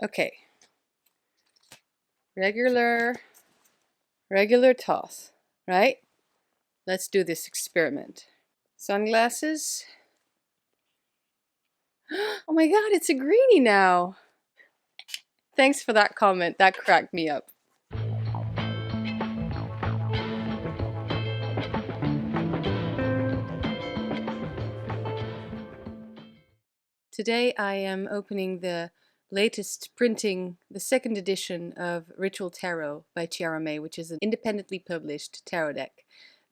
Okay. Regular Thoth, right? Let's do this experiment. Sunglasses. Oh my god, it's a greenie now. Thanks for that comment. That cracked me up. Today I am opening the latest printing, the second edition of Ritual Tarot by May, which is an independently published tarot deck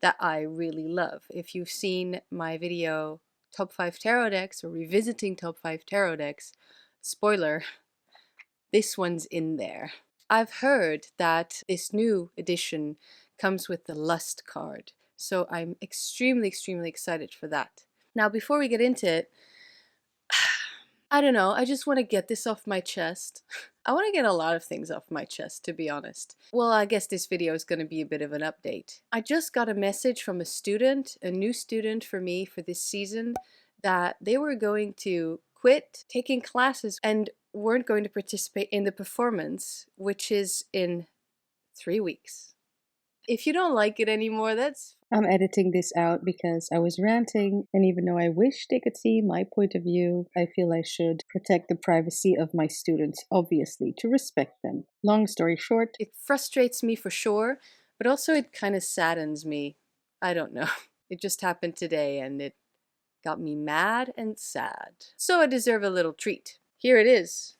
that I really love. If you've seen my video Top 5 Tarot Decks or Revisiting Top 5 Tarot Decks, spoiler, this one's in there. I've heard that this new edition comes with the Lust card, so I'm extremely excited for that. Now, before we get into it, I don't know, I just want to get this off my chest. I want to get a lot of things off my chest, to be honest. Well, I guess this video is going to be a bit of an update. I just got a message from a student, a new student for me for this season, that they were going to quit taking classes and weren't going to participate in the performance, which is in 3 weeks. If you don't like it anymore, I'm editing this out because I was ranting, and even though I wish they could see my point of view, I feel I should protect the privacy of my students, obviously, to respect them. Long story short, it frustrates me for sure, but also it kind of saddens me. I don't know. It just happened today and it got me mad and sad. So I deserve a little treat. Here it is.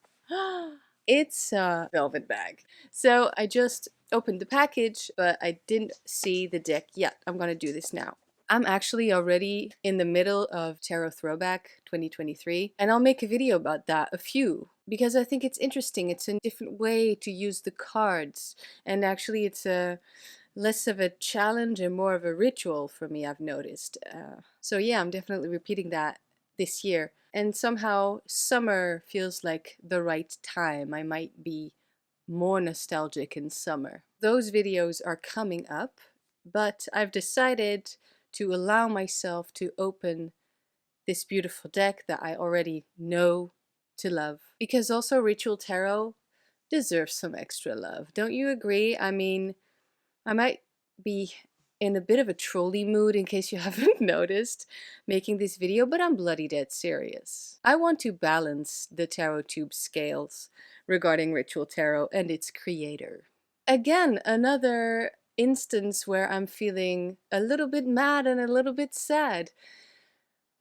It's a velvet bag. So I just opened the package, but I didn't see the deck yet. I'm gonna do this now. I'm actually already in the middle of Tarot Throwback 2023, and I'll make a video about that, a few, because I think it's interesting. It's a different way to use the cards, and actually it's a less of a challenge and more of a ritual for me, I've noticed. So yeah, I'm definitely repeating that this year. And somehow summer feels like the right time. I might be more nostalgic in summer. Those videos are coming up, but I've decided to allow myself to open this beautiful deck that I already know to love. Because also Ritual Tarot deserves some extra love. Don't you agree? I mean, I might be in a bit of a trolly mood, in case you haven't noticed, making this video, but I'm bloody dead serious. I want to balance the Tarottube scales regarding Ritual Tarot and its creator. Again, another instance where I'm feeling a little bit mad and a little bit sad.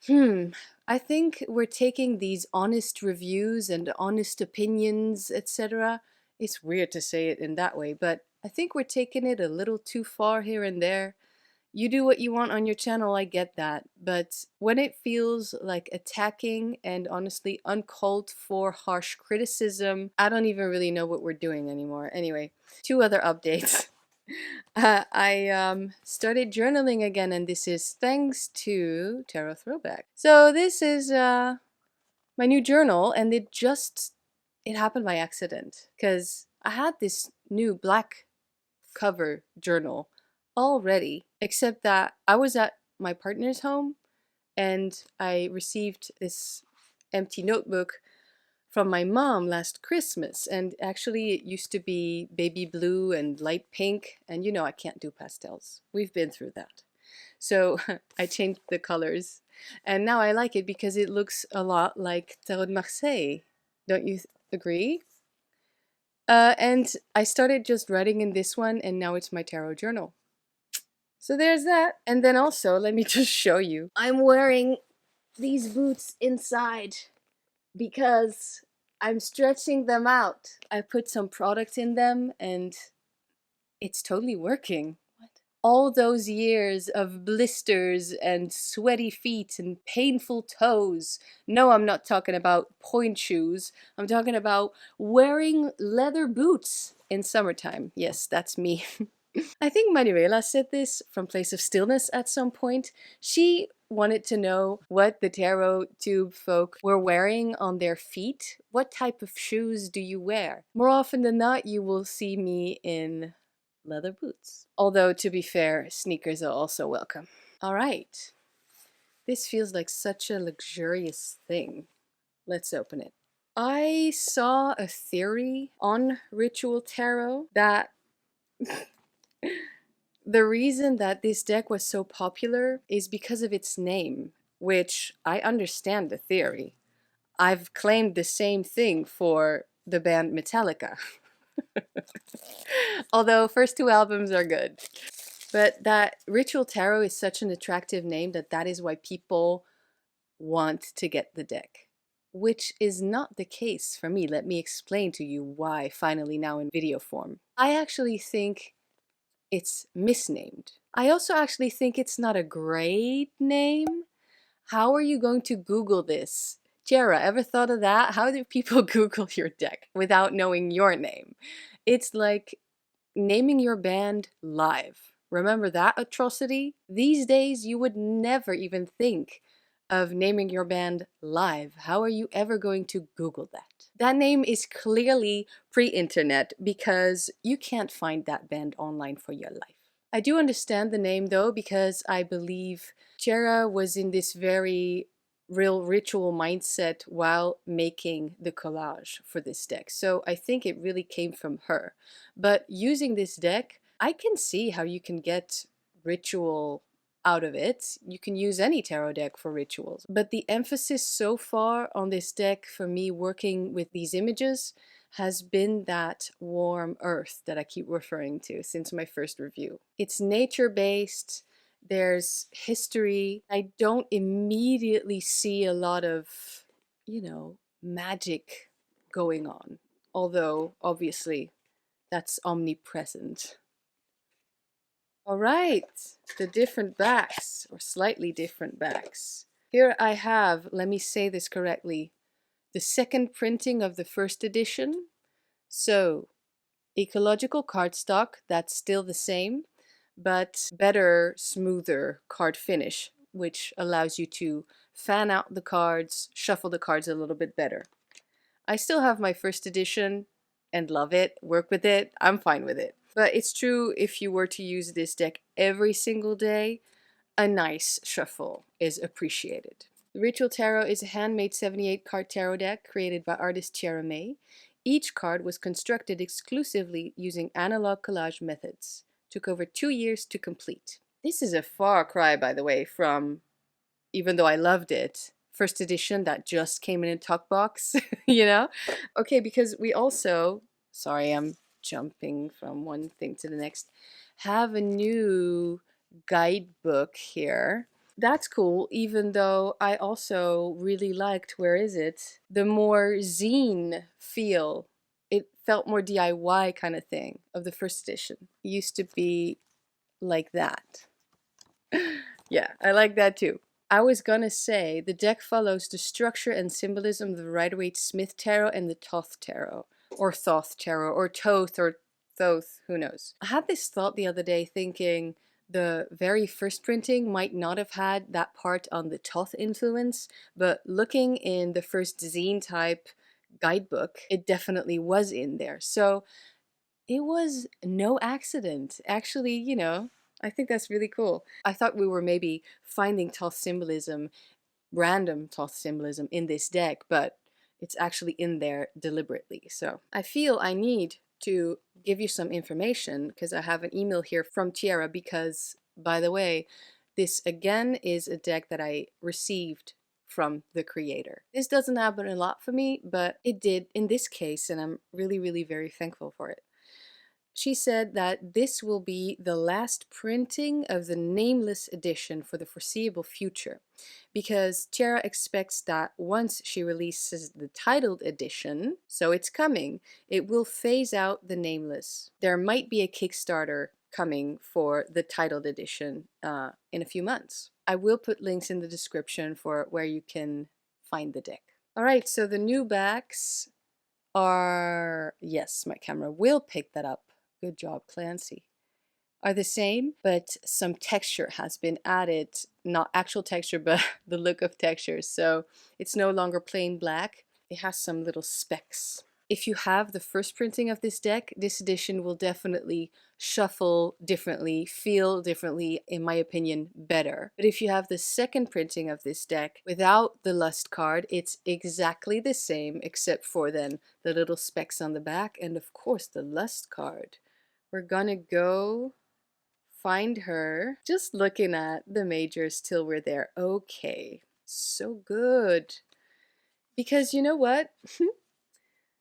I think we're taking these honest reviews and honest opinions, etc. It's weird to say it in that way, but I think we're taking it a little too far here and there. You do what you want on your channel, I get that, but when it feels like attacking and honestly uncalled for harsh criticism, I don't even really know what we're doing anymore. Anyway, 2 other updates. I started journaling again, and this is thanks to Tarot Throwback. So this is my new journal, and it happened by accident, because I had this new black cover journal already, except that I was at my partner's home and I received this empty notebook from my mom last Christmas, and actually it used to be baby blue and light pink, and you know I can't do pastels. We've been through that. So I changed the colors, and now I like it because it looks a lot like Tarot de Marseille. Don't you agree? And I started just writing in this one, and now it's my tarot journal. So there's that. And then also, let me just show you. I'm wearing these boots inside because I'm stretching them out. I put some product in them and it's totally working. What? All those years of blisters and sweaty feet and painful toes. No, I'm not talking about point shoes. I'm talking about wearing leather boots in summertime. Yes, that's me. I think Manuela said this from Place of Stillness at some point. She wanted to know what the Tarottube folk were wearing on their feet. What type of shoes do you wear? More often than not, you will see me in leather boots. Although, to be fair, sneakers are also welcome. All right. This feels like such a luxurious thing. Let's open it. I saw a theory on Ritual Tarot that the reason that this deck was so popular is because of its name, which I understand the theory. I've claimed the same thing for the band Metallica. Although first two albums are good. But that Ritual Tarot is such an attractive name that is why people want to get the deck. Which is not the case for me. Let me explain to you why finally now in video form. I actually think it's misnamed. I also actually think it's not a great name. How are you going to Google this? Tiara, ever thought of that? How do people Google your deck without knowing your name? It's like naming your band Live. Remember that atrocity? These days, you would never even think of naming your band Live. How are you ever going to Google that? That name is clearly pre-internet because you can't find that band online for your life. I do understand the name though, because I believe Chera was in this very real ritual mindset while making the collage for this deck. So I think it really came from her. But using this deck, I can see how you can get ritual out of it. You can use any tarot deck for rituals. But the emphasis so far on this deck for me working with these images has been that warm earth that I keep referring to since my first review. It's nature-based, there's history. I don't immediately see a lot of, magic going on. Although, obviously, that's omnipresent. All right, the different backs, or slightly different backs. Here I have, let me say this correctly, the second printing of the first edition. So, ecological cardstock, that's still the same, but better, smoother card finish, which allows you to fan out the cards, shuffle the cards a little bit better. I still have my first edition and love it, work with it, I'm fine with it. But it's true, if you were to use this deck every single day, a nice shuffle is appreciated. The Ritual Tarot is a handmade 78 card tarot deck created by artist Tiara May. Each card was constructed exclusively using analog collage methods. Took over 2 years to complete. This is a far cry, by the way, from, even though I loved it, first edition that just came in a tuck box, Okay, because we also, sorry, I'm jumping from one thing to the next, have a new guidebook here. That's cool, even though I also really liked, where is it? The more zine feel. It felt more DIY kind of thing of the first edition. It used to be like that. Yeah, I like that too. I was gonna say the deck follows the structure and symbolism of the Rider-Waite-Smith Tarot and the Thoth Tarot, or Thoth Tarot, or Thoth, or Thoth, who knows. I had this thought the other day thinking the very first printing might not have had that part on the Thoth influence, but looking in the first zine type guidebook, it definitely was in there. So it was no accident. Actually, I think that's really cool. I thought we were maybe finding Thoth symbolism, random Thoth symbolism in this deck, but it's actually in there deliberately. So I feel I need to give you some information because I have an email here from Tiara because, by the way, this again is a deck that I received from the creator. This doesn't happen a lot for me, but it did in this case, and I'm really, really very thankful for it. She said that this will be the last printing of the nameless edition for the foreseeable future, because Tiara expects that once she releases the titled edition, so it's coming, it will phase out the nameless. There might be a Kickstarter coming for the titled edition in a few months. I will put links in the description for where you can find the deck. Alright, so the new backs are, yes, my camera will pick that up. Good job, Clancy. Are the same, but some texture has been added. Not actual texture, but the look of texture. So it's no longer plain black. It has some little specks. If you have the first printing of this deck, this edition will definitely shuffle differently, feel differently, in my opinion, better. But if you have the second printing of this deck without the Lust card, it's exactly the same, except for then the little specks on the back and of course the Lust card. We're gonna go find her. Just looking at the majors till we're there. Okay, so good. Because you know what?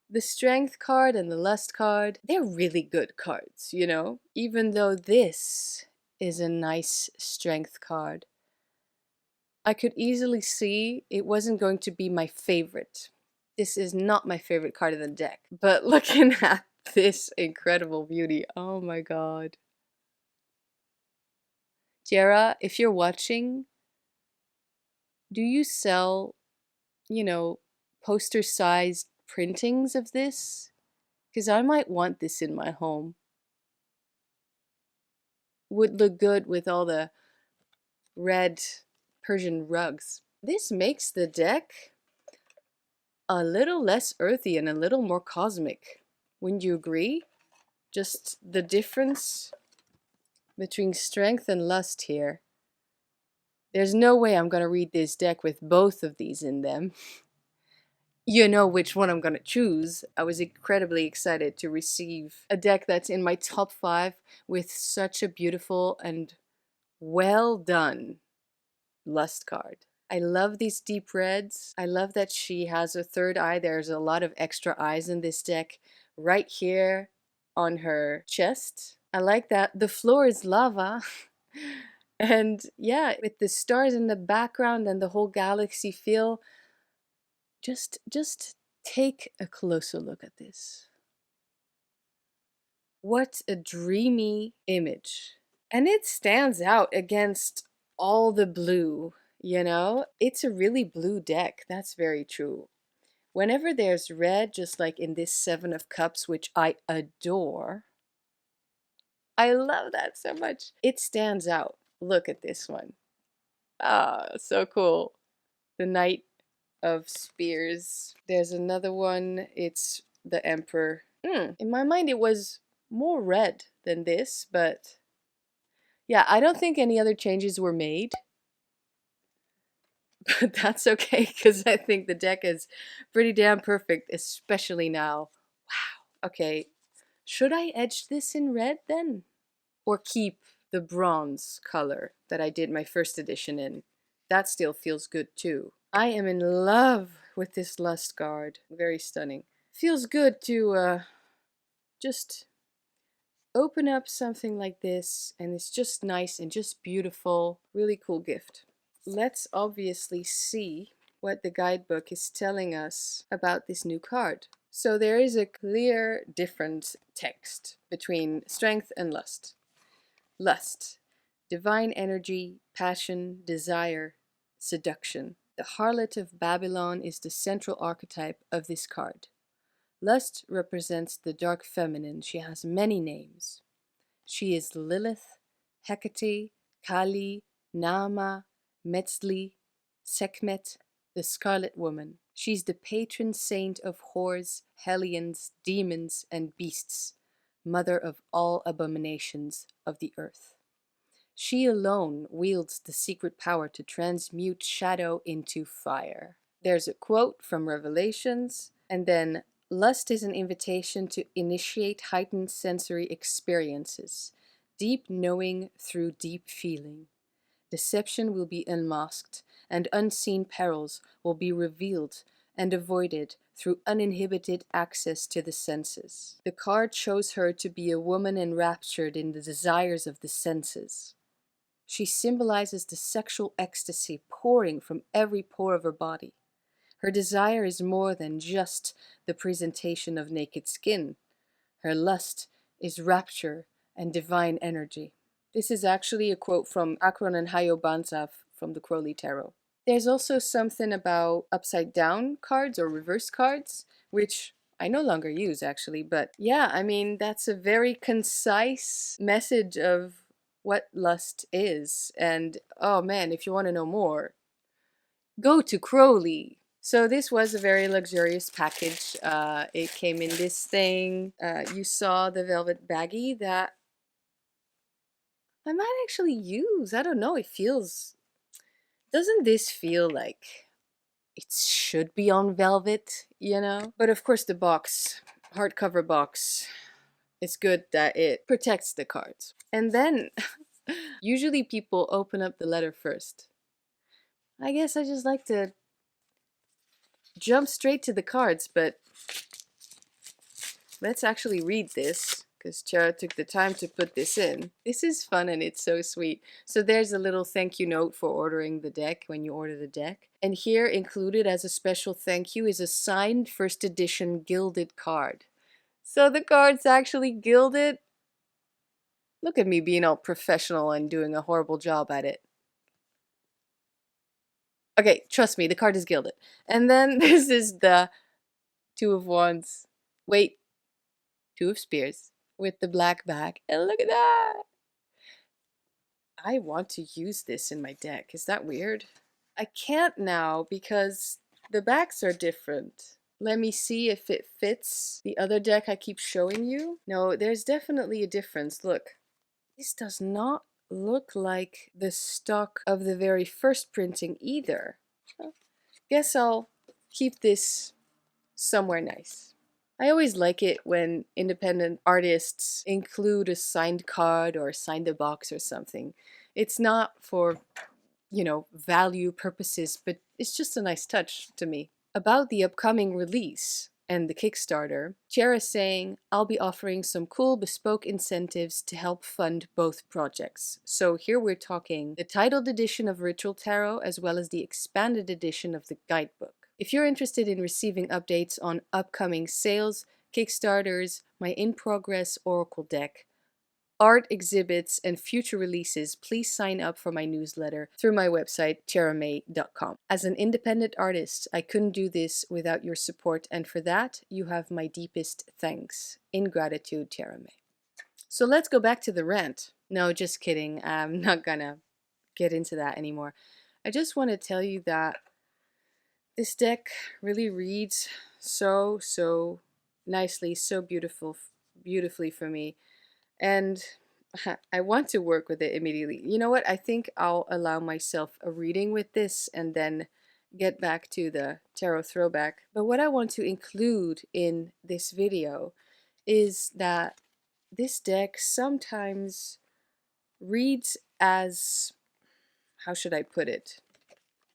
The Strength card and the Lust card, they're really good cards, you know? Even though this is a nice Strength card, I could easily see it wasn't going to be my favorite. This is not my favorite card of the deck. But looking at this incredible beauty, oh my god. Jera, if you're watching, do you sell, you know, poster-sized printings of this? Because I might want this in my home. Would look good with all the red Persian rugs. This makes the deck a little less earthy and a little more cosmic. Wouldn't you agree? Just the difference between Strength and Lust here. There's no way I'm going to read this deck with both of these in them. You know which one I'm going to choose. I was incredibly excited to receive a deck that's in my top 5 with such a beautiful and well done Lust card. I love these deep reds. I love that she has a third eye. There's a lot of extra eyes in this deck right here on her chest. I like that. The floor is lava. And yeah, with the stars in the background and the whole galaxy feel, just take a closer look at this. What a dreamy image. And it stands out against all the blue, you know? It's a really blue deck, that's very true. Whenever there's red, just like in this Seven of Cups, which I adore, I love that so much. It stands out. Look at this one. Ah, so cool. The Knight of Spears. There's another one. It's the Emperor. In my mind, it was more red than this, but yeah, I don't think any other changes were made. But that's okay, because I think the deck is pretty damn perfect, especially now. Wow. Okay, should I edge this in red then? Or keep the bronze color that I did my first edition in? That still feels good too. I am in love with this Lust card. Very stunning. Feels good to just open up something like this, and it's just nice and just beautiful. Really cool gift. Let's obviously see what the guidebook is telling us about this new card. So there is a clear different text between Strength and Lust. Lust, divine energy, passion, desire, seduction. The harlot of Babylon is the central archetype of this card. Lust represents the dark feminine. She has many names. She is Lilith, Hecate, Kali, Nama, Metzli, Sekhmet, the Scarlet Woman. She's the patron saint of whores, hellions, demons, and beasts, mother of all abominations of the earth. She alone wields the secret power to transmute shadow into fire. There's a quote from Revelations, and then Lust is an invitation to initiate heightened sensory experiences, deep knowing through deep feeling. Deception will be unmasked, and unseen perils will be revealed and avoided through uninhibited access to the senses. The card shows her to be a woman enraptured in the desires of the senses. She symbolizes the sexual ecstasy pouring from every pore of her body. Her desire is more than just the presentation of naked skin. Her lust is rapture and divine energy. This is actually a quote from Akron and Hayo Banzaf from the Crowley Tarot. There's also something about upside down cards or reverse cards, which I no longer use actually, but yeah, I mean, that's a very concise message of what lust is. And oh man, if you want to know more, go to Crowley. So this was a very luxurious package. It came in this thing. You saw the velvet baggie that I might actually use. I don't know. It feels... Doesn't this feel like it should be on velvet, you know? But of course the box, hardcover box, it's good that it protects the cards. And then usually people open up the letter first. I guess I just like to jump straight to the cards, but let's actually read this because Chara took the time to put this in. This is fun and it's so sweet. So there's a little thank you note for ordering the deck when you order the deck. And here included as a special thank you is a signed first edition gilded card. So the card's actually gilded. Look at me being all professional and doing a horrible job at it. Okay, trust me, the card is gilded. And then this is the Two of Wands. Wait, Two of Spears with the black back. And look at that! I want to use this in my deck. Is that weird? I can't now because the backs are different. Let me see if it fits the other deck I keep showing you. No, there's definitely a difference. Look, this does not look like the stock of the very first printing either. Guess I'll keep this somewhere nice. I always like it when independent artists include a signed card or signed a box or something. It's not for, you know, value purposes, but it's just a nice touch to me. About the upcoming release and the Kickstarter, Chara's saying, I'll be offering some cool bespoke incentives to help fund both projects. So here we're talking the titled edition of Ritual Tarot as well as the expanded edition of the Guidebook. If you're interested in receiving updates on upcoming sales, Kickstarters, my in-progress Oracle deck, art exhibits, and future releases, please sign up for my newsletter through my website, charamay.com. As an independent artist, I couldn't do this without your support, and for that, you have my deepest thanks. In gratitude, Charamay. So let's go back to the rant. No, just kidding. I'm not gonna get into that anymore. I just want to tell you that this deck really reads so nicely, so beautifully for me. And I want to work with it immediately. You know what? I think I'll allow myself a reading with this and then get back to the tarot throwback. But what I want to include in this video is that this deck sometimes reads as, how should I put it?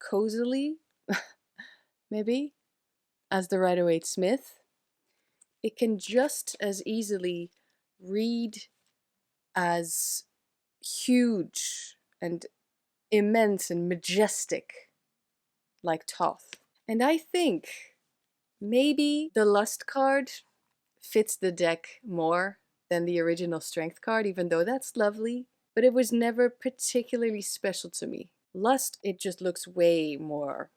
Cozily, maybe, as the Rider-Waite-Smith. It can just as easily read as huge and immense and majestic like Thoth. And I think maybe the Lust card fits the deck more than the original Strength card, even though that's lovely, but it was never particularly special to me. Lust, it just looks way more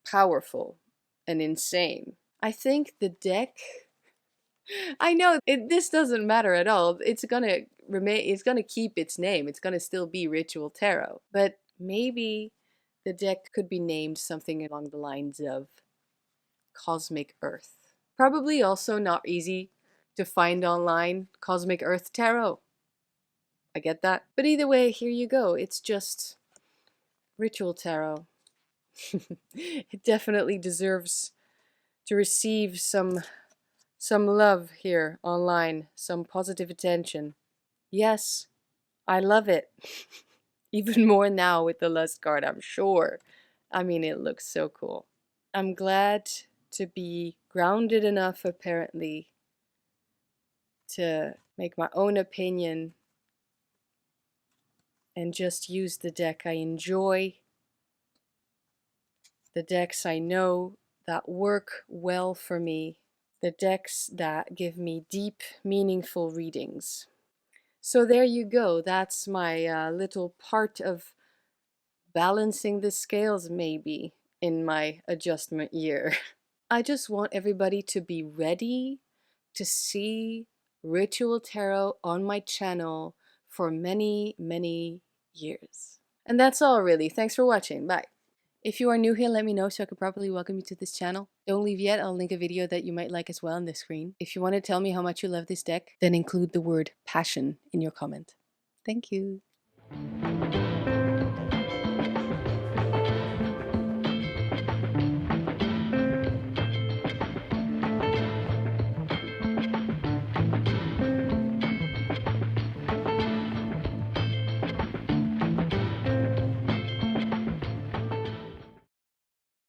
powerful and insane. I think the deck, I know this doesn't matter at all. It's gonna remain, it's gonna keep its name. It's gonna still be Ritual Tarot. But maybe the deck could be named something along the lines of Cosmic Earth. Probably also not easy to find online, Cosmic Earth Tarot. I get that. But either way, here you go. It's just Ritual Tarot. It definitely deserves to receive some love here online, some positive attention. Yes, I love it. Even more now with the Lust card, I'm sure. I mean, it looks so cool. I'm glad to be grounded enough, apparently, to make my own opinion and just use the deck I enjoy, the decks I know that work well for me, the decks that give me deep, meaningful readings. So there you go. That's my little part of balancing the scales, maybe, in my adjustment year. I just want everybody to be ready to see Ritual Tarot on my channel for many years. And that's all really. Thanks for watching. Bye. If you are new here, let me know so I can properly welcome you to this channel. Don't leave yet, I'll link a video that you might like as well on the screen. If you want to tell me how much you love this deck, then include the word passion in your comment. Thank you.